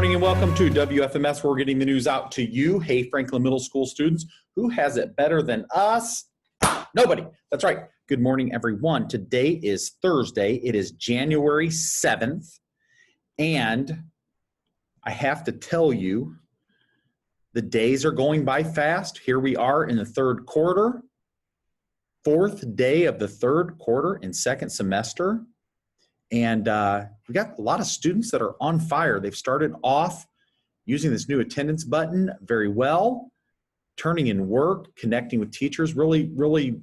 morning and welcome to WFMS. We're getting the news out to you. Hey, Franklin Middle School students, who has it better than us? Nobody. That's right. Good morning, everyone. Today is Thursday. It is January 7th. And I have to tell you, the days are going by fast. Here we are in the third quarter, fourth day of the third quarter in second semester. And we got a lot of students that are on fire. They've started off using this new attendance button very well, turning in work, connecting with teachers, really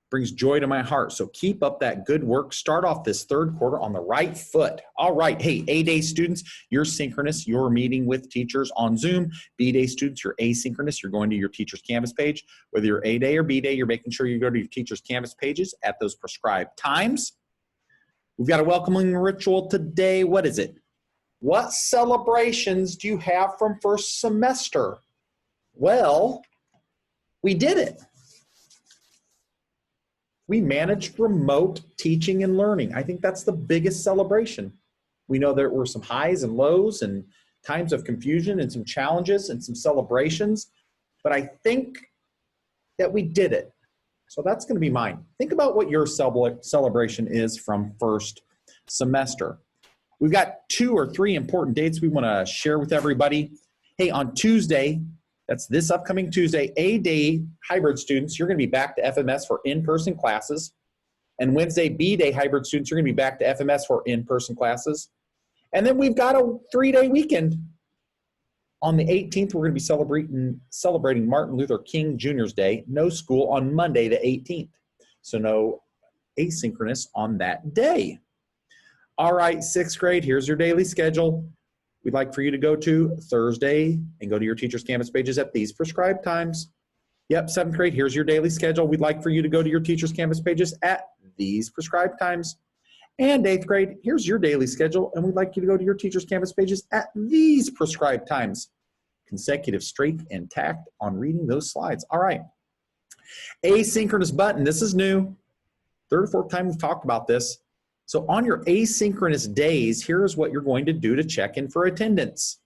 brings joy to my heart. So keep up that good work. Start off this third quarter on the right foot. All right. Hey, A-Day students, you're synchronous. You're meeting with teachers on Zoom. B-Day students, you're asynchronous. You're going to your teacher's Canvas page. Whether you're A-Day or B-Day, you're making sure you go to your teacher's Canvas pages at those prescribed times. We've got a welcoming ritual today. What is it? What celebrations do you have from first semester? Well, we did it. We managed remote teaching and learning. I think that's the biggest celebration. We know there were some highs and lows and times of confusion and some challenges and some celebrations, but I think that we did it. So that's going to be mine. Think about what your celebration is from first semester. We've got 2 or 3 important dates we want to share with everybody. Hey, on Tuesday, that's this upcoming Tuesday, A-Day hybrid students, you're going to be back to FMS for in-person classes. And Wednesday, B-Day hybrid students, you're going to be back to FMS for in-person classes. And then we've got a 3-day weekend. On the 18th, we're going to be celebrating Martin Luther King Jr.'s Day. No school on Monday the 18th. So no asynchronous on that day. All right, 6th grade, here's your daily schedule. We'd like for you to go to Thursday and go to your teacher's Canvas pages at these prescribed times. Yep, 7th grade, here's your daily schedule. We'd like for you to go to your teacher's Canvas pages at these prescribed times. And 8th grade, here's your daily schedule, and we'd like you to go to your teacher's Canvas pages at these prescribed times. Consecutive streak and tact on reading those slides. All right. Asynchronous button. This is new. 3rd or 4th time we've talked about this. So on your asynchronous days, here's what you're going to do to check in for attendance.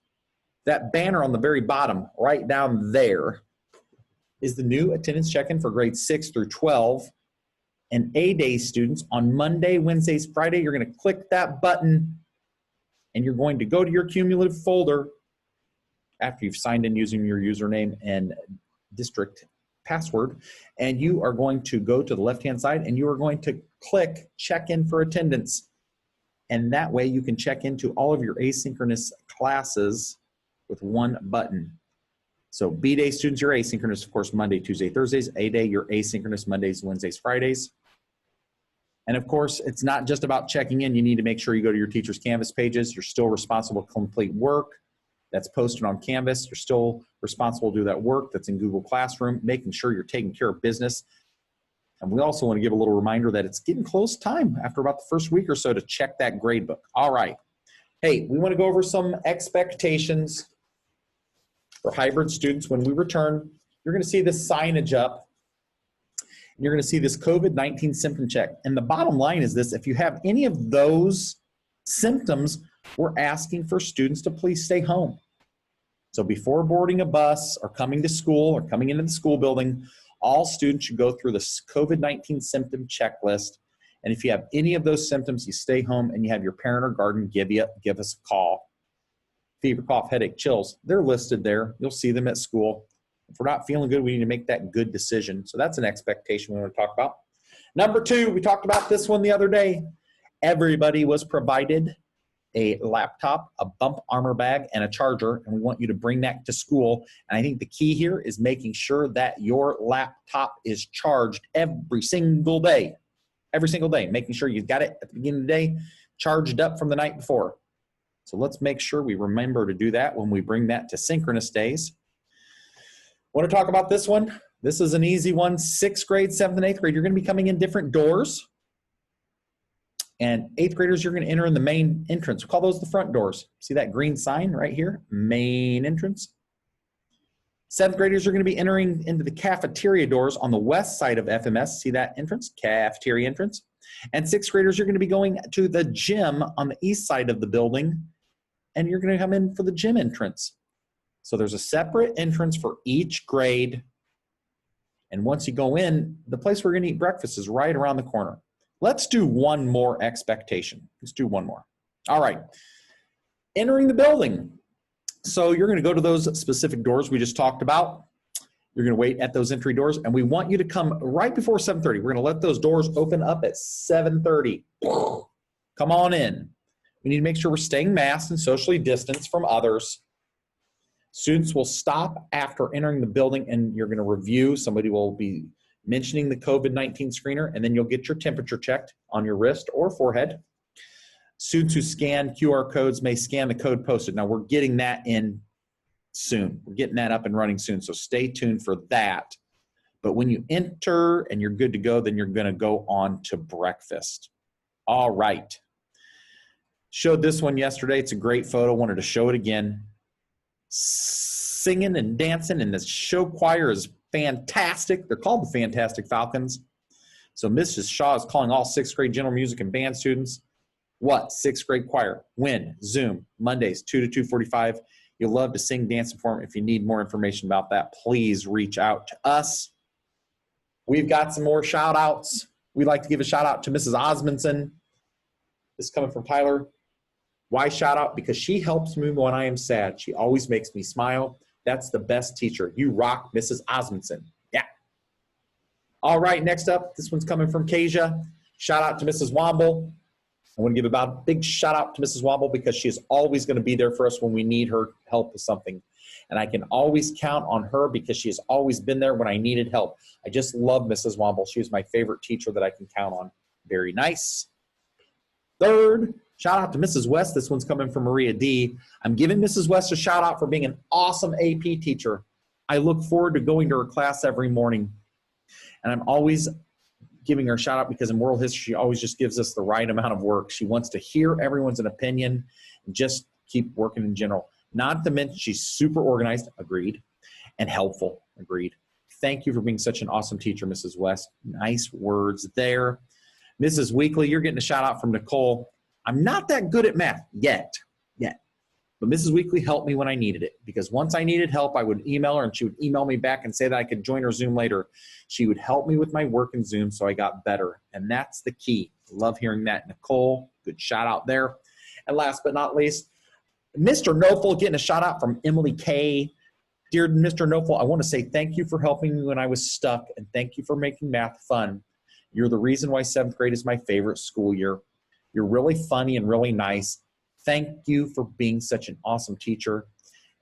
That banner on the very bottom, right down there, is the new attendance check-in for grades 6 through 12. And A-Day students, on Monday, Wednesdays, Friday, you're going to click that button and you're going to go to your cumulative folder after you've signed in using your username and district password, and you are going to go to the left-hand side and you are going to click check in for attendance. And that way you can check into all of your asynchronous classes with one button. So B-Day students, you're asynchronous, of course, Monday, Tuesday, Thursdays. A-Day, you're asynchronous Mondays, Wednesdays, Fridays. And of course, it's not just about checking in. You need to make sure you go to your teacher's Canvas pages. You're still responsible to complete work that's posted on Canvas. You're still responsible to do that work that's in Google Classroom, making sure you're taking care of business. And we also want to give a little reminder that it's getting close time after about the first week or so to check that grade book. All right. Hey, we want to go over some expectations for hybrid students when we return. You're going to see this signage up. And you're going to see this COVID-19 symptom check. And the bottom line is this: if you have any of those symptoms, we're asking for students to please stay home. So before boarding a bus or coming to school or coming into the school building, all students should go through this COVID-19 symptom checklist. And if you have any of those symptoms, you stay home and you have your parent or guardian give us a call. Fever, cough, headache, chills, they're listed there. You'll see them at school. If we're not feeling good, we need to make that good decision. So that's an expectation we want to talk about. Number 2, we talked about this one the other day. Everybody was provided a laptop, a bump armor bag, and a charger, and we want you to bring that to school. And I think the key here is making sure that your laptop is charged every single day. Every single day, making sure you've got it at the beginning of the day, charged up from the night before. So let's make sure we remember to do that when we bring that to synchronous days. Want to talk about this one? This is an easy one. 6th grade, 7th and 8th grade, you're going to be coming in different doors. And 8th graders, you're going to enter in the main entrance. We call those the front doors. See that green sign right here? Main entrance. 7th graders are going to be entering into the cafeteria doors on the west side of FMS. See that entrance? Cafeteria entrance. And 6th graders are going to be going to the gym on the east side of the building. and you're going to come in for the gym entrance. So there's a separate entrance for each grade. And once you go in, the place we're going to eat breakfast is right around the corner. Let's do one more expectation. Let's do one more. All right. Entering the building. So you're going to go to those specific doors we just talked about. You're going to wait at those entry doors, and we want you to come right before 7:30. We're going to let those doors open up at 7:30. Come on in. We need to make sure we're staying masked and socially distanced from others. Students will stop after entering the building, and you're going to review. Somebody will be mentioning the COVID-19 screener, and then you'll get your temperature checked on your wrist or forehead. Students who scan QR codes may scan the code posted. Now, we're getting that in soon. We're getting that up and running soon, so stay tuned for that. But when you enter and you're good to go, then you're going to go on to breakfast. All right. Showed this one yesterday. It's a great photo. Wanted to show it again. Singing and dancing, and the show choir is fantastic. They're called the Fantastic Falcons. So Mrs. Shaw is calling all 6th grade general music and band students. What? 6th grade choir. When? Zoom. Mondays, 2 to 2:45. You'll love to sing, dance, and perform. If you need more information about that, please reach out to us. We've got some more shout-outs. We'd like to give a shout-out to Mrs. Osmondson. This is coming from Tyler. Why shout-out? Because she helps me when I am sad. She always makes me smile. That's the best teacher. You rock, Mrs. Osmondson. Yeah. All right, next up, this one's coming from Kasia. Shout-out to Mrs. Womble. I want to give a big shout out to Mrs. Womble because she is always going to be there for us when we need her help with something. And I can always count on her because she has always been there when I needed help. I just love Mrs. Womble. She was my favorite teacher that I can count on. Very nice. Third, shout out to Mrs. West. This one's coming from Maria D. I'm giving Mrs. West a shout out for being an awesome AP teacher. I look forward to going to her class every morning. And I'm always giving her a shout out because in world history, she always just gives us the right amount of work. She wants to hear everyone's opinion and just keep working in general. Not to mention she's super organized, agreed, and helpful, agreed. Thank you for being such an awesome teacher, Mrs. West. Nice words there. Mrs. Weekly, you're getting a shout out from Nicole. I'm not that good at math yet. But Mrs. Weekly helped me when I needed it because once I needed help, I would email her and she would email me back and say that I could join her Zoom later. She would help me with my work in Zoom so I got better. And that's the key. Love hearing that. Nicole, good shout out there. And last but not least, Mr. Nofel getting a shout out from Emily K. Dear Mr. Nofel, I want to say thank you for helping me when I was stuck and thank you for making math fun. You're the reason why 7th grade is my favorite school year. You're really funny and really nice. Thank you for being such an awesome teacher.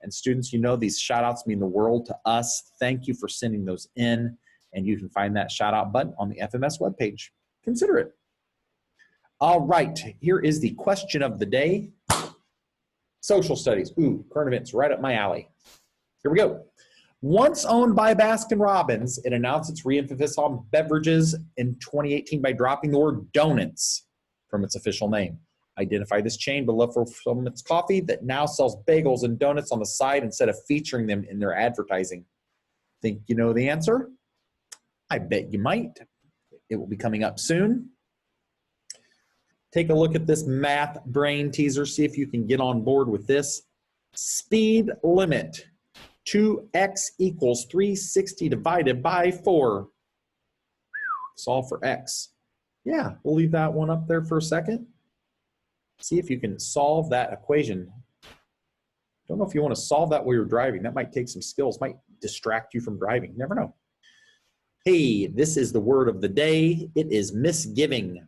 And students, you know these shout outs mean the world to us. Thank you for sending those in. And you can find that shout out button on the FMS webpage. Consider it. All right, here is the question of the day. Social studies. Ooh, current events, right up my alley. Here we go. Once owned by Baskin-Robbins, it announced its re-emphasis on beverages in 2018 by dropping the word donuts from its official name. Identify this chain below from its coffee that now sells bagels and donuts on the side instead of featuring them in their advertising. Think you know the answer? I bet you might. It will be coming up soon. Take a look at this math brain teaser. See if you can get on board with this. Speed limit. 2x equals 360 divided by 4. Solve for x. Yeah, we'll leave that one up there for a second. See if you can solve that equation. Don't know if you want to solve that while you're driving. That might take some skills, might distract you from driving. Never know. Hey, this is the word of the day. It is misgiving.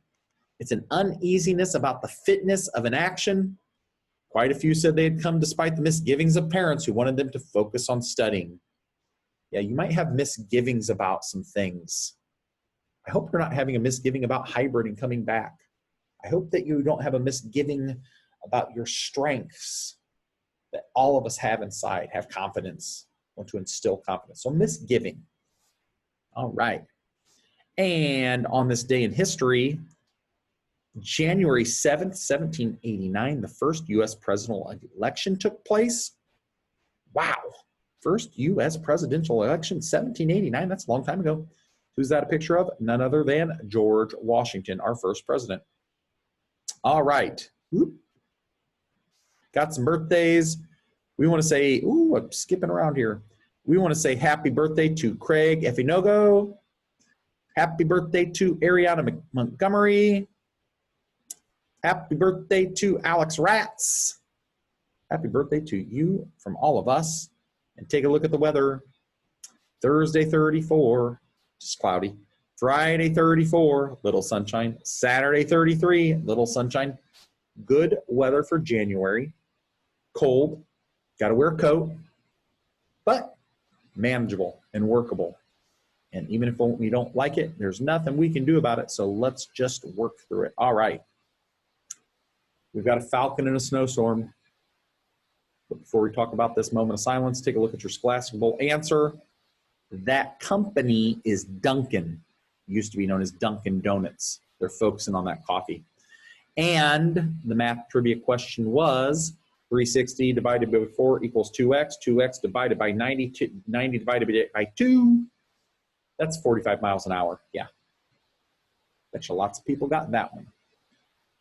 It's an uneasiness about the fitness of an action. Quite a few said they had come despite the misgivings of parents who wanted them to focus on studying. Yeah, you might have misgivings about some things. I hope you're not having a misgiving about hybrid and coming back. I hope that you don't have a misgiving about your strengths that all of us have inside, have confidence, want to instill confidence. So misgiving. All right. And on this day in history, January 7th, 1789, the first U.S. presidential election took place. Wow. First U.S. presidential election, 1789. That's a long time ago. Who's that a picture of? None other than George Washington, our first president. All right. Got Got some birthdays. We want to say, ooh, I'm skipping around here. We want to say happy birthday to Craig Efinogo. Happy birthday to Ariana Montgomery. Happy birthday to Alex Ratz. Happy birthday to you from all of us. And take a look at the weather. Thursday 34, just cloudy. Friday 34, little sunshine. Saturday 33, little sunshine. Good weather for January. Cold, got to wear a coat, but manageable and workable. And even if we don't like it, there's nothing we can do about it, so let's just work through it. All right. We've got a falcon in a snowstorm. But before we talk about this moment of silence, take a look at your Scholastic Bowl answer. That company is Dunkin'. It used to be known as Dunkin' Donuts. They're focusing on that coffee. And the math trivia question was 360 divided by 4 equals 2x. 2x divided by 90 divided by 2. That's 45 miles an hour. Yeah. Bet you lots of people got that one.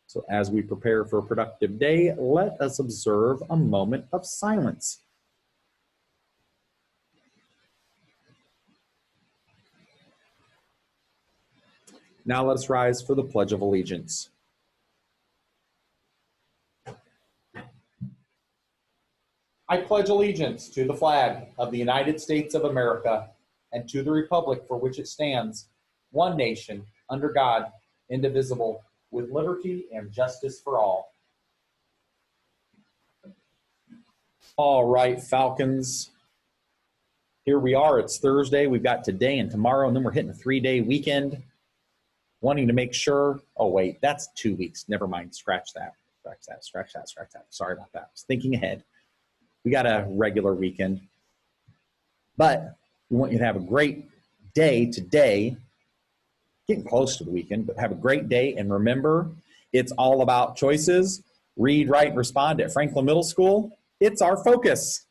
So as we prepare for a productive day, let us observe a moment of silence. Now let us rise for the Pledge of Allegiance. I pledge allegiance to the flag of the United States of America and to the republic for which it stands, one nation, under God, indivisible, with liberty and justice for all. All right, Falcons. Here we are. It's Thursday. We've got today and tomorrow, and then we're hitting a 3-day weekend. Wanting to make sure, oh wait, that's 2 weeks. Never mind, scratch that. Scratch that. Sorry about that. I was thinking ahead. We got a regular weekend. But we want you to have a great day today. Getting close to the weekend, but have a great day. And remember, it's all about choices. Read, write, and respond at Franklin Middle School. It's our focus.